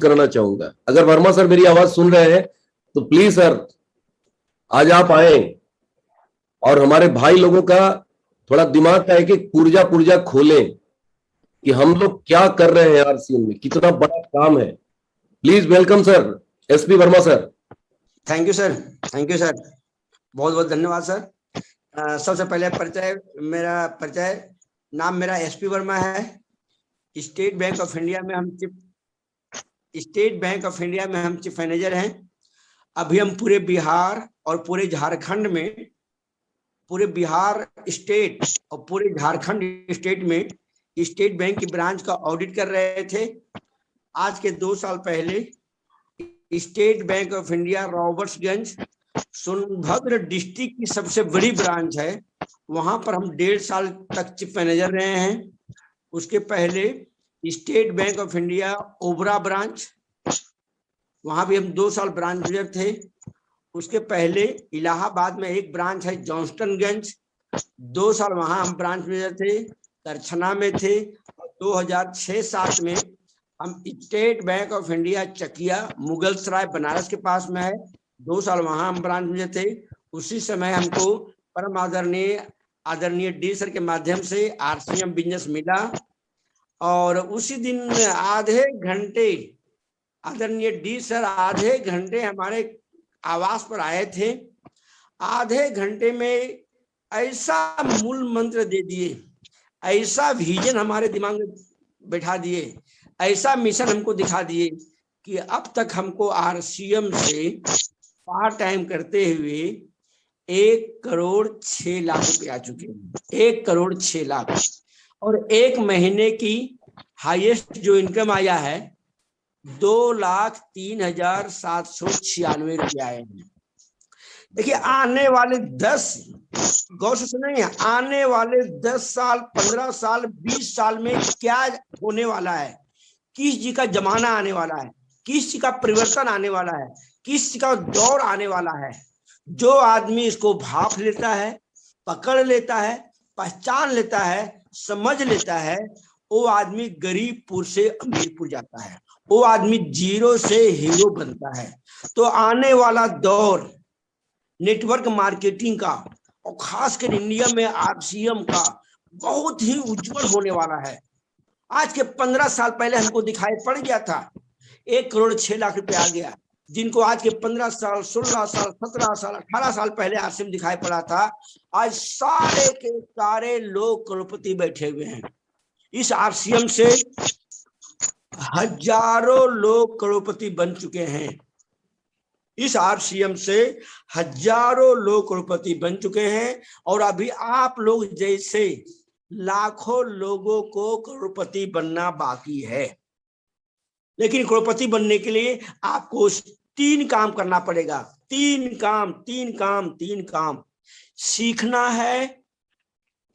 करना चाहूंगा। अगर वर्मा सर मेरी आवाज सुन रहे हैं तो प्लीज सर आज आप आए और हमारे भाई लोगों का थोड़ा दिमाग का एक एक पुर्जा पुर्जा खोलें कि हम लोग क्या कर रहे हैं आरसीएम में, कितना बड़ा काम है। Please welcome sir, SP Verma sir. Thank you sir, thank you sir, बहुत बहुत धन्यवाद सर। सबसे पहले परिचय नाम मेरा एसपी वर्मा है। स्टेट बैंक ऑफ इंडिया में हम चीफ मैनेजर हैं। अभी हम पूरे बिहार और पूरे झारखंड में, पूरे बिहार स्टेट और पूरे झारखंड स्टेट में स्टेट बैंक की ब्रांच का ऑडिट कर रहे थे। आज के 2 साल पहले state bank of India Robertsganj Sonbhadra district की सबसे बड़ी ब्रांच है, वहां पर हम 1.5 साल तक चीफ मैनेजर रहे हैं। उसके पहले state bank of India Obra branch, वहां भी हम 2 साल ब्रांच मैनेजर थे। उसके पहले इलाहाबाद में एक ब्रांच है जॉन्सटनगंज, 2 साल वहां हम ब्रांच मैनेजर थे। तरछना में थे। 2006-07 में हम state bank of India Chakia Mughalsarai Banaras के पास में है, 2 साल वहां हम ब्रांच मैनेजर थे। उसी समय हमको परम आदरणीय डी सर के माध्यम से आरसीएम बिजनेस मिला और उसी दिन आधे घंटे आदरणीय डी सर आधे घंटे हमारे आवास पर आए थे। आधे घंटे में ऐसा मूल मंत्र दे दिए, ऐसा विजन हमारे दिमाग में बैठा दिए, ऐसा मिशन हमको दिखा दिए कि अब तक हमको आरसीएम से पार्ट टाइम करते हुए 1,06,00,000 रुपए आ चुके हैं। 1,06,00,000 और 1 महीने की हाईएस्ट जो इनकम आया है 2,03,796 रुपये आए हैं। देखिए आने वाले 10 गौर से सुनिए, आने वाले 10 साल 15 साल 20 साल में क्या होने वाला है, किस जी का जमाना आने वाला है, किस जी का परिवर्तन आने वाला है, किस जी का दौर आने वाला है। जो आदमी इसको भाप लेता है, पकड़ लेता है, पहचान लेता है, समझ लेता है, वो आदमी गरीबपुर से अमीरपुर जाता है, वो आदमी जीरो से हीरो बनता है। तो आने वाला दौर नेटवर्क मार्केटिंग का और खासकर इंडिया में आरसीएम का बहुत ही उज्जवल होने वाला है। आज के 15 साल पहले हमको दिखाई पड़ गया था 1,06,00,000 रुपए आ गया, जिनको आज के 15 साल 16 साल 17 साल 18 साल पहले आरसीएम दिखाई पड़ा था, आज सारे के सारे लोग करोड़पति बैठे हुए हैं। इस आरसीएम से हजारों लोग करोड़पति बन चुके हैं। इस आरसीएम से हजारों लोग करोड़पति बन चुके हैं और अभी आप लोग जैसे लाखों लोगों को करोड़पति बनना बाकी है। लेकिन करोड़पति बनने के लिए आपको 3 काम करना पड़ेगा। 3 काम सीखना है,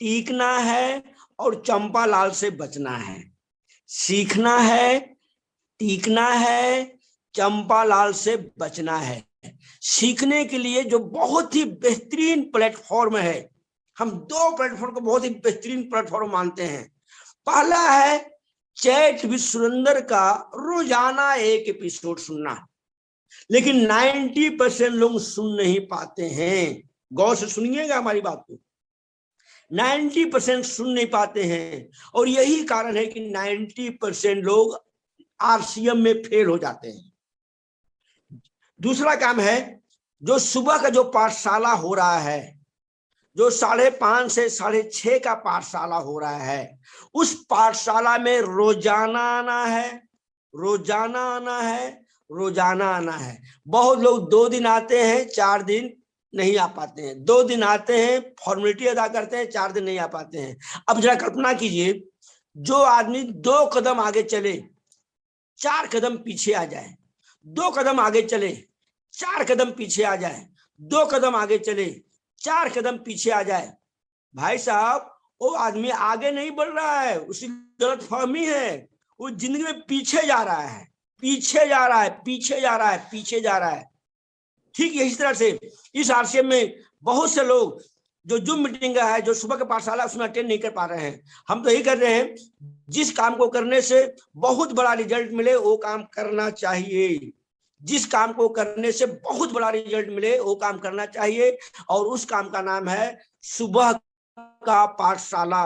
टीकना है और चंपालाल से बचना है। सीखना है, टीकना है, चंपालाल से बचना है। सीखने के लिए जो बहुत ही बेहतरीन प्लेटफॉर्म है, हम 2 प्लेटफॉर्म को बहुत ही बेहतरीन प्लेटफॉर्म मानते हैं। पहला है चैट विद सुरेंद्र का रोजाना एक एपिसोड सुनना, लेकिन 90% लोग सुन नहीं पाते हैं। गौर से सुनिएगा हमारी बात को, 90% सुन नहीं पाते हैं और यही कारण है कि 90% लोग आरसीएम में फेल हो जाते हैं। दूसरा काम है जो सुबह का जो पाठशाला हो रहा है, जो 5:30 से 6:30 का पाठशाला हो रहा है, उस पाठशाला में रोजाना आना है। बहुत लोग 2 दिन आते हैं, 4 दिन नहीं आ पाते हैं। 2 दिन आते हैं, फॉर्मेलिटी अदा करते हैं, 4 दिन नहीं आ पाते हैं। अब जरा कल्पना कीजिए, जो आदमी 2 कदम आगे चले 4 कदम पीछे आ जाए, 2 कदम आगे चले 4 कदम पीछे आ जाए, 2 कदम आगे चले 4 कदम पीछे आ जाए, भाई साहब वो आदमी आगे नहीं बढ़ रहा है, उसकी गलतफहमी है, वो जिंदगी में पीछे जा रहा है। ठीक इसी तरह से इस आरसीएम में बहुत से लोग जो जूम मीटिंग है, जो सुबह के पाठशाला उसमें अटेंड नहीं कर पा रहे हैं। हम तो यही कर रहे हैं, जिस काम को करने से बहुत बड़ा रिजल्ट मिले वो काम करना चाहिए। जिस काम को करने से बहुत बड़ा रिजल्ट मिले वो काम करना चाहिए। और उस काम का नाम है सुबह का पाठशाला।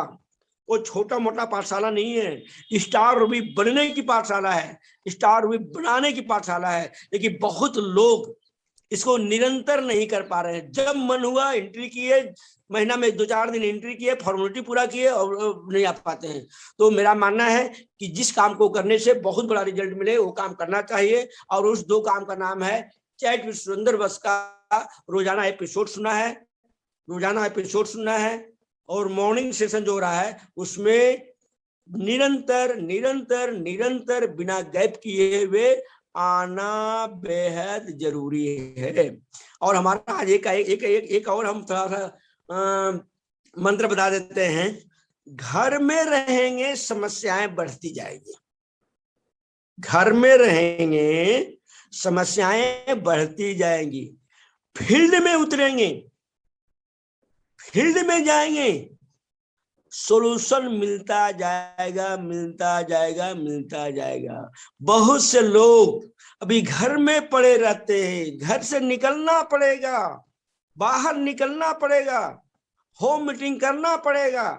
वो छोटा मोटा पाठशाला नहीं है, स्टार रूबी बनने की पाठशाला है, स्टार रूबी बनाने की पाठशाला है। लेकिन बहुत लोग इसको निरंतर नहीं कर पा रहे हैं। जब मन हुआ एंट्री किए, महीना में 2-4 दिन एंट्री किए, फॉर्मेलिटी पूरा किए और नहीं आ पाते हैं। तो मेरा मानना है कि जिस काम को करने से बहुत बड़ा रिजल्ट मिले वो काम करना चाहिए। और उस 2 काम का नाम है चैट विद सुरेंद्र बस का रोजाना एपिसोड सुनना है, रोजाना एपिसोड सुनना है। और मॉर्निंग सेशन जो हो रहा है उसमें निरंतर निरंतर निरंतर बिना गैप किए हुए आना बेहद जरूरी है। और हमारा आज एक और हम थोड़ा सा मंत्र बता देते हैं। घर में रहेंगे समस्याएं बढ़ती जाएगी, घर में रहेंगे समस्याएं बढ़ती जाएंगी। फील्ड में उतरेंगे, फील्ड में जाएंगे, सॉल्यूशन मिलता जाएगा, मिलता जाएगा, मिलता जाएगा। बहुत से लोग अभी घर में पड़े रहते हैं, घर से निकलना पड़ेगा, बाहर निकलना पड़ेगा, होम मीटिंग करना पड़ेगा,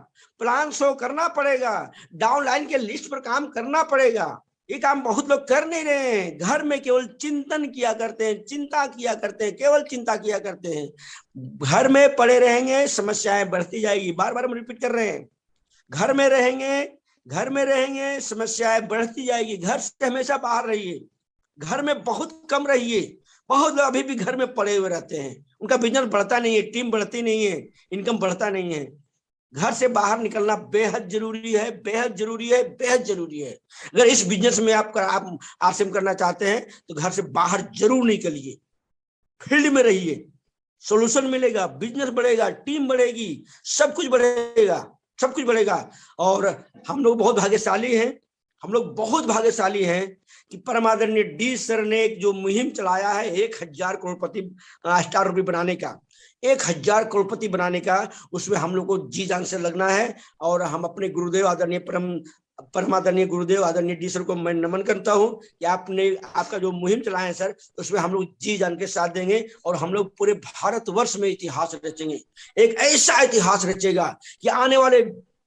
प्लान शो करना पड़ेगा, डाउनलाइन के लिस्ट पर काम करना पड़ेगा। ये काम बहुत लोग कर नहीं रहे हैं। घर में केवल चिंतन किया करते हैं, चिंता किया करते हैं, केवल चिंता किया करते हैं। घर में पड़े रहेंगे समस्याएं बढ़ती जाएगी। बार बार हम रिपीट कर रहे हैं, घर में रहेंगे, घर में रहेंगे समस्याएं बढ़ती जाएगी। घर से हमेशा बाहर रहिए, घर में बहुत कम रहिए। बहुत लोग अभी भी घर में पड़े हुए रहते हैं, उनका बिजनेस बढ़ता नहीं है, टीम बढ़ती नहीं है, इनकम बढ़ता नहीं है। घर से बाहर निकलना बेहद जरूरी है, बेहद जरूरी है, बेहद जरूरी है। अगर इस बिजनेस में आप आसिम करना चाहते हैं तो घर से बाहर जरूर निकलिए, फील्ड में रहिए, सॉल्यूशन मिलेगा, बिजनेस बढ़ेगा, टीम बढ़ेगी, सब कुछ बढ़ेगा, सब कुछ बढ़ेगा। और हम लोग बहुत भाग्यशाली हैं, हम लोग बहुत भाग्यशाली हैं कि परम आदरणीय डी सर ने एक जो मुहिम चलाया है 1000 करोड़पति स्टार रूपी बनाने का, 1000 करोड़पति बनाने का, उसमें हम लोग को जी जान से लगना है। और हम अपने गुरुदेव आदरणीय परमादरणीय गुरुदेव आदरणीय डी सर को मैं नमन करता हूं कि आपने आपका जो मुहिम चलाया है सर, उसमें हम लोग जी जान के साथ देंगे और हम लोग पूरे भारतवर्ष में इतिहास रचेंगे। एक ऐसा इतिहास रचेगा कि आने वाले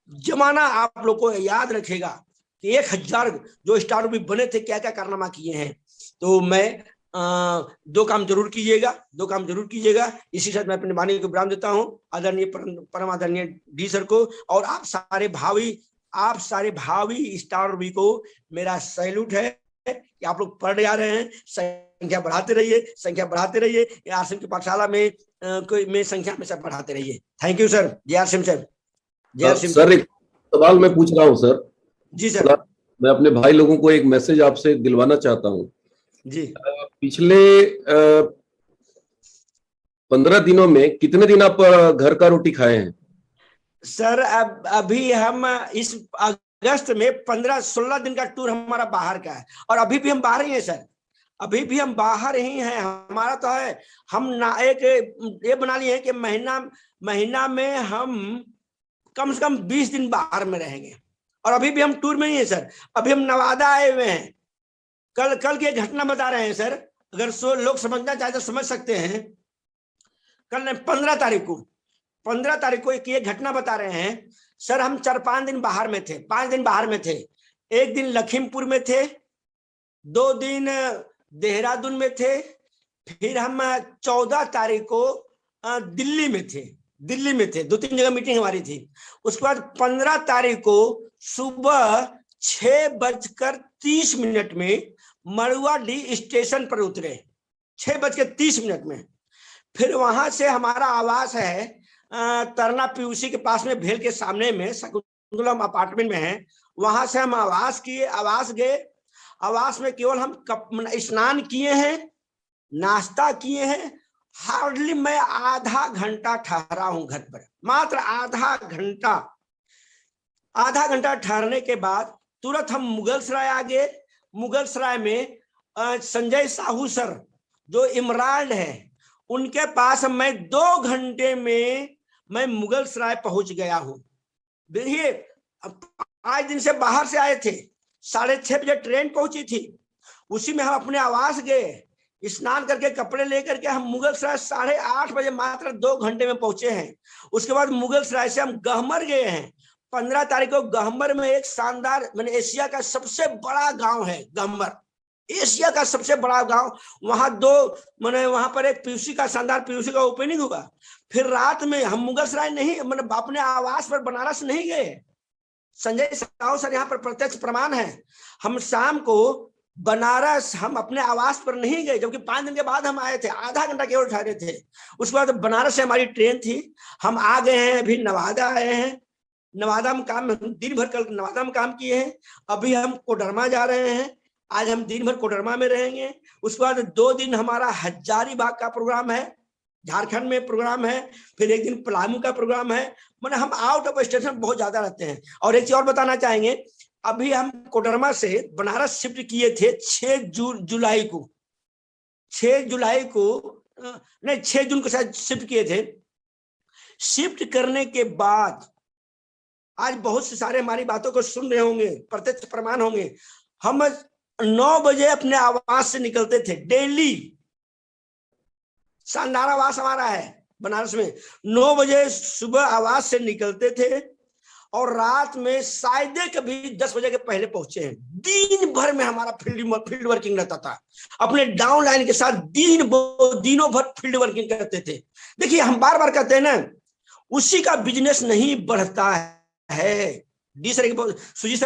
जमाना आप लोग को याद रखेगा कि 1000 जो स्टार भी बने थे क्या क्या कारनामा किए हैं। तो मैं 2 काम जरूर कीजिएगा, 2 काम जरूर कीजिएगा। इसी साथ मैं अपने वाणी को विराम देता हूं आदरणीय परम आदरणीय डी सर को। और आप सारे भावी स्टार रूबी को मेरा सैल्यूट है कि आप लोग पढ़ जा रहे हैं। संख्या बढ़ाते रहिए, संख्या बढ़ाते रहिए। आसिम की पाठशाला में संख्या में सब बढ़ाते रहिए। Thank you sir. जय आसिम सर, जय आसिम सर। एक सवाल मैं पूछ रहा हूँ सर। जी सर। मैं अपने भाई लोगों को एक मैसेज आपसे दिलवाना चाहता हूँ जी। पिछले 15 दिनों में कितने दिन आप घर का रोटी खाए हैं? सर अभी हम इस अगस्त में 15-16 दिन का टूर हमारा बाहर का है और अभी भी हम बाहर ही हैं सर, अभी भी हम बाहर ही हैं। हमारा तो है, हम ना एक ये बना लिए हैं कि महीना में हम कम से कम 20 दिन बाहर में रहेंगे और अभी भी हम टूर में ही हैं सर। अभी हम नवादा आए हुए हैं। कल की घटना बता रहे हैं सर, अगर लोग समझना चाहे तो समझ सकते हैं। कल 15 तारीख को एक घटना बता रहे हैं सर। हम 4-5 दिन बाहर में थे, 5 दिन बाहर में थे। 1 दिन लखीमपुर में थे, 2 दिन देहरादून में थे, फिर हम 14 तारीख को दिल्ली में थे, 2-3 जगह मीटिंग हमारी थी। उसके बाद 15 तारीख को सुबह 6:30 में मड़ुआडीह स्टेशन पर उतरे, 6:30 में। फिर वहां से हमारा आवास है तरना पीयूसी के पास में, भेल के सामने में शकुंतलम अपार्टमेंट में है। वहां से हम आवास गए। आवास में केवल हम स्नान किए हैं, नाश्ता किए हैं। हार्डली मैं आधा घंटा ठहरा हूं घर पर, मात्र आधा घंटा ठहरने के बाद तुरंत हम मुगलसराय आ गए। मुगलसराय में संजय साहू सर जो इमराल्ड है, उनके पास मैं 2 घंटे में मैं मुगलसराय पहुंच गया हूं। देखिए आज दिन से बाहर से आए थे, 6:30 बजे ट्रेन पहुंची थी, उसी में हम अपने आवास गए, स्नान करके कपड़े लेकर के हम मुगलसराय 8:30 बजे मात्र 2 घंटे में पहुंचे हैं। उसके बाद मुगलसराय से हम गहमर गए हैं। 15 तारीख को गहमर में एक शानदार, मैंने एशिया का सबसे बड़ा गांव है गहमर, एशिया का सबसे बड़ा गांव। वहां मैंने वहां पर एक पीयूसी का शानदार पीयूसी का ओपनिंग हुआ। फिर रात में हम मुगलसराय नहीं, मैंने अपने आवास पर बनारस नहीं गए। संजय साहू सर यहाँ पर प्रत्यक्ष प्रमाण है। हम शाम को बनारस हम अपने आवास पर नहीं गए, जबकि 5 दिन के बाद हम आए थे, आधा घंटा केवल ठहरे थे। उसके बाद बनारस से हमारी ट्रेन थी, हम आ गए हैं, अभी नवादा आए हैं। नवादा में काम, दिन भर कल नवादा में काम किए हैं। अभी हम कोडरमा जा रहे हैं, आज हम दिन भर कोडरमा में रहेंगे। उसके बाद 2 दिन हमारा हजारीबाग का प्रोग्राम है, झारखंड में प्रोग्राम है, फिर एक दिन पलामू का प्रोग्राम है। मैंने हम आउट ऑफ स्टेशन बहुत ज्यादा रहते हैं। और एक चीज और बताना चाहेंगे, अभी हम कोडरमा से बनारस शिफ्ट किए थे 6 जुलाई को, 6 जुलाई को नहीं 6 जून को शायद शिफ्ट किए थे। शिफ्ट करने के बाद आज बहुत से सारे हमारी बातों को सुन रहे होंगे, प्रत्यक्ष प्रमाण होंगे। हम 9 बजे अपने आवास से निकलते थे डेली, शानदार आवास हमारा है बनारस में। 9 बजे सुबह आवास से निकलते थे और रात में शायद कभी 10 बजे के पहले पहुंचे हैं। दिन भर में हमारा फील्ड वर्किंग रहता था, अपने डाउन लाइन के साथ दिनों भर फील्ड वर्किंग करते थे। देखिए हम बार बार कहते हैं ना, उसी का बिजनेस नहीं बढ़ता है। सुजीत सर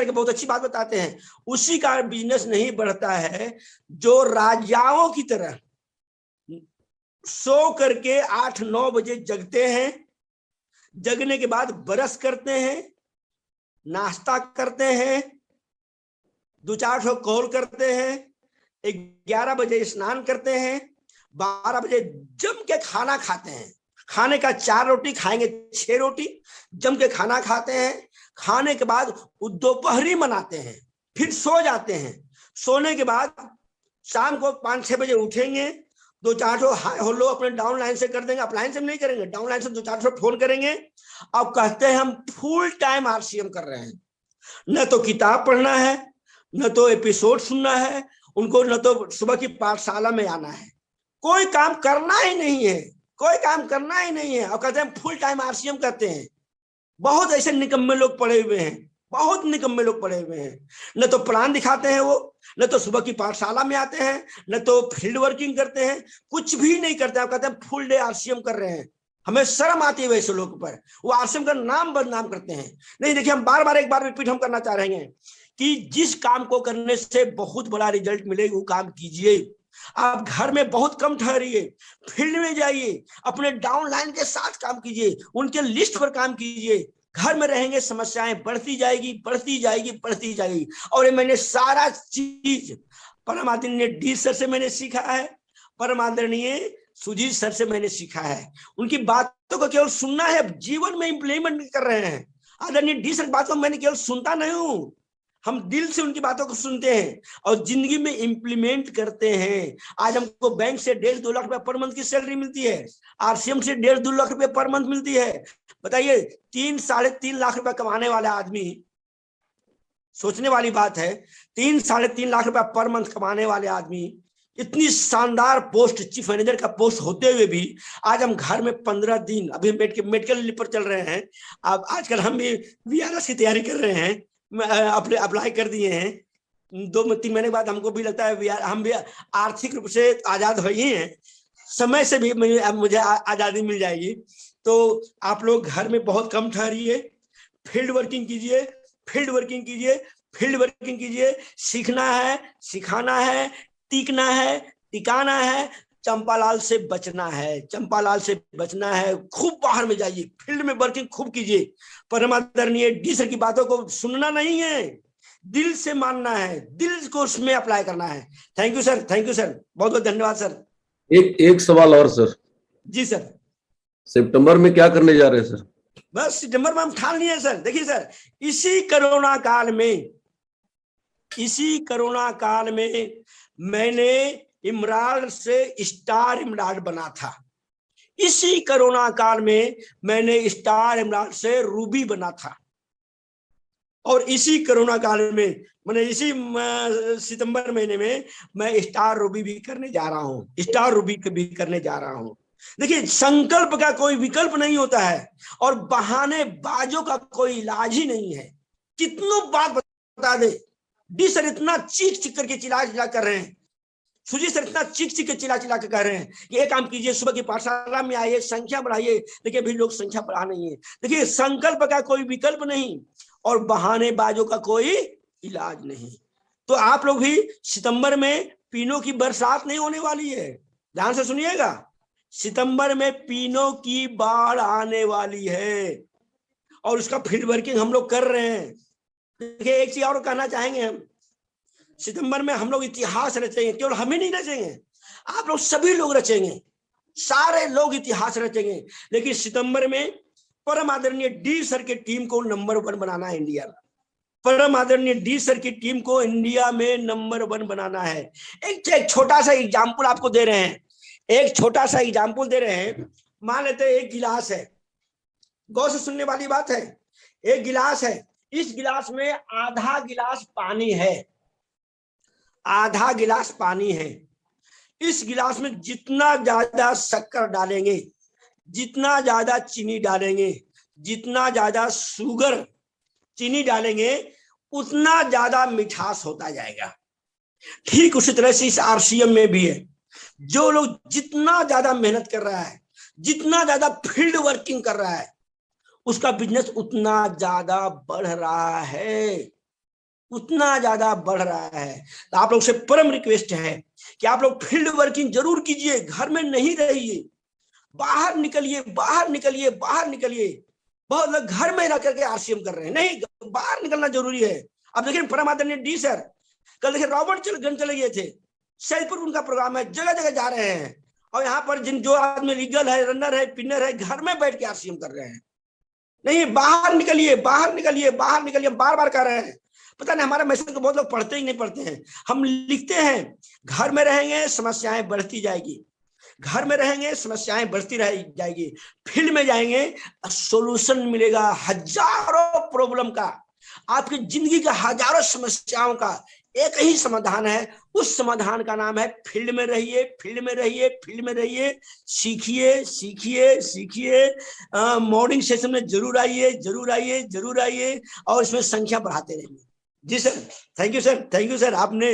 की बहुत अच्छी बात बताते हैं, उसी का बिजनेस नहीं बढ़ता है जो राजाओं की तरह सो करके 8-9 बजे जगते हैं, जगने के बाद ब्रश करते हैं, नाश्ता करते हैं, 2-4 ठो कॉल करते हैं, 11 बजे स्नान करते हैं, 12 बजे जम के खाना खाते हैं। खाने का 4 रोटी खाएंगे, 6 रोटी जम के खाना खाते हैं। खाने के बाद दोपहरी मनाते हैं, फिर सो जाते हैं। सोने के बाद शाम को 5-6 बजे उठेंगे, 2-4 ठो हाय हेलो अपने डाउन लाइन से कर देंगे, अपलाइन से नहीं करेंगे, डाउन लाइन से 2-4 ठो फोन करेंगे। अब कहते हैं हम फुल टाइम आरसीएम कर रहे हैं। न तो किताब पढ़ना है, न तो एपिसोड सुनना है उनको, न तो सुबह की पाठशाला में आना है, कोई काम करना ही नहीं है, कोई काम करना ही नहीं है। और कहते हैं फुल टाइम आरसीएम करते हैं। बहुत ऐसे निकम्मे लोग पड़े हुए हैं, बहुत निकम्मे लोग पड़े हुए हैं। न तो प्लान दिखाते हैं वो, न तो सुबह की पाठशाला में आते हैं, न तो फील्ड वर्किंग करते हैं, कुछ भी नहीं करते हैं। कहते हैं फुल डे आरसीएम कर रहे हैं। हमें शर्म आती है वैसे लोगों पर, वो आरसीएम का नाम बदनाम करते हैं। नहीं, देखिए हम बार बार एक बार रिपीट हम करना चाह रहे हैं कि जिस काम को करने से बहुत बड़ा रिजल्ट मिले वो काम कीजिए। आप घर में बहुत कम ठहरिए, फील्ड में जाइए, अपने डाउन लाइन के साथ काम कीजिए, उनके लिस्ट पर काम कीजिए। घर में रहेंगे समस्याएं बढ़ती जाएगी, बढ़ती जाएगी, बढ़ती जाएगी। और ये मैंने सारा चीज परम आदरणीय डी सर से मैंने सीखा है, परम आदरणीय सुजीत सर से मैंने सीखा है। उनकी बातों को केवल सुनना है, जीवन में इंप्लीमेंट कर रहे हैं। आदरणीय डी सर बातों को मैंने केवल सुनता नहीं हूं, हम दिल से उनकी बातों को सुनते हैं और जिंदगी में इंप्लीमेंट करते हैं। आज हमको बैंक से 1.5-2 लाख रुपए पर मंथ की सैलरी मिलती है, आरसीएम से 1.5-2 लाख रुपए पर मंथ मिलती है। बताइए 3-3.5 लाख रुपए कमाने वाला आदमी, सोचने वाली बात है, 3-3.5 लाख रुपए पर मंथ कमाने वाले आदमी इतनी शानदार पोस्ट, चीफ मैनेजर का पोस्ट होते हुए भी आज हम घर में 15 दिन, अभी मेडिकल लीव पर चल रहे हैं। अब आजकल हम भी वीआरएस की तैयारी कर रहे हैं, अपने अप्लाई कर दिए हैं। 2-3 महीने बाद हमको भी लगता है हम भी आर्थिक रूप से आजाद हो ही हैं, समय से भी मुझे आजादी मिल जाएगी। तो आप लोग घर में बहुत कम ठहरिए, फील्ड वर्किंग कीजिए, फील्ड वर्किंग कीजिए, फील्ड वर्किंग कीजिए। सीखना है, सिखाना है, टीकना है, टिकाना है, चंपालाल से बचना है, चंपालाल से बचना है। खूब बाहर में जाइए, फील्ड में वर्किंग खूब कीजिए। परम आदरणीय डी सर की बातों को सुनना नहीं है, दिल से मानना है, दिल को उसमें अप्लाई करना है। Thank you sir, thank you sir, बहुत बहुत धन्यवाद सर। एक सवाल और सर। जी सर। सितंबर में क्या करने जा रहे हैं सर? बस सितंबर में हम ठान लिए सर। देखिए सर, इसी कोरोना काल में मैंने इमराल्ड से स्टार इमराल्ड बना था। इसी कोरोना काल में मैंने स्टार इमराल्ड से रूबी बना था। और इसी कोरोना काल में मैंने इसी सितंबर महीने में मैं स्टार रूबी भी करने जा रहा हूँ, स्टार रूबी भी करने जा रहा हूँ। देखिए, संकल्प का कोई विकल्प नहीं होता है और बहानेबाजों का कोई इलाज ही नहीं है। कितनों बात बता दे, डी सर इतना चीख चीख करके चिल्ला चिल्ला कर रहे हैं, सुजी सर इतना चीख चीख के चिल्ला चिल्ला के कह रहे हैं कि एक काम कीजिए, सुबह की पाठशाला में आइए, संख्या बढ़ाइए। देखिए अभी लोग संख्या बढ़ा नहीं है। देखिए, संकल्प का कोई विकल्प नहीं और बहानेबाजों का कोई इलाज नहीं। तो आप लोग भी सितंबर में पीनों की बरसात नहीं होने वाली है, ध्यान से सुनिएगा। सितंबर में पीनों की बाढ़ आने वाली है और उसका फील्ड वर्किंग हम लोग कर रहे हैं। देखिए, एक चीज और कहना चाहेंगे, हम सितंबर में हम लोग इतिहास रचेंगे। केवल हम ही नहीं रचेंगे, आप लोग सभी लोग रचेंगे, सारे लोग इतिहास रचेंगे। लेकिन सितंबर में परम आदरणीय डी सर की टीम को नंबर 1 बनाना है इंडिया में। परम आदरणीय डी सर की टीम को इंडिया में नंबर 1 बनाना है। एक छोटा सा एग्जाम्पल आपको दे रहे हैं, एक छोटा सा एग्जाम्पल दे रहे हैं। मान लेते हैं एक गिलास है, गौर से सुनने वाली बात है। एक गिलास है, इस गिलास में आधा गिलास पानी है, आधा गिलास पानी है। इस गिलास में जितना ज्यादा शक्कर डालेंगे, जितना ज्यादा चीनी डालेंगे, जितना ज्यादा शुगर चीनी डालेंगे, उतना ज्यादा मिठास होता जाएगा। ठीक उसी तरह से इस आरसीएम में भी है। जो लोग जितना ज्यादा मेहनत कर रहा है, जितना ज्यादा फील्ड वर्किंग कर रहा है, उसका बिजनेस उतना ज्यादा बढ़ रहा है, उतना ज्यादा बढ़ रहा है। तो आप लोग से परम रिक्वेस्ट है कि आप लोग फील्ड वर्किंग जरूर कीजिए, घर में नहीं रहिए, बाहर निकलिए, बाहर निकलिए, बाहर निकलिए। बहुत लोग घर में रह करके आरसीएम कर रहे हैं, नहीं, बाहर निकलना जरूरी है। अब देखिए परम आदरणीय डी सर कल देखिए रॉबर्टगंज चले गए थे, सैदपुर उनका प्रोग्राम है, जगह जगह जा रहे हैं। और यहाँ पर जो आदमी लीगल है, रनर है, पिनर है, घर में बैठ के आरसीएम कर रहे हैं। नहीं, बाहर निकलिए, बाहर निकलिए, बाहर निकलिए। बार बार कह रहे हैं, पता नहीं हमारा मैसेज तो बहुत लोग पढ़ते ही नहीं पढ़ते हैं। हम लिखते हैं, घर में रहेंगे समस्याएं बढ़ती जाएगी, घर में रहेंगे समस्याएं बढ़ती रह जाएगी। फील्ड में जाएंगे, सॉल्यूशन मिलेगा हजारों प्रॉब्लम का, आपकी जिंदगी का हजारों समस्याओं का एक ही समाधान है। उस समाधान का नाम है फील्ड में रहिए, फील्ड में रहिए, फील्ड में रहिए। सीखिए, सीखिए, सीखिए। मॉर्निंग सेशन में जरूर आइए, जरूर आइए, जरूर आइए और इसमें संख्या बढ़ाते रहिए। जी sir, thank you sir, thank you sir. आपने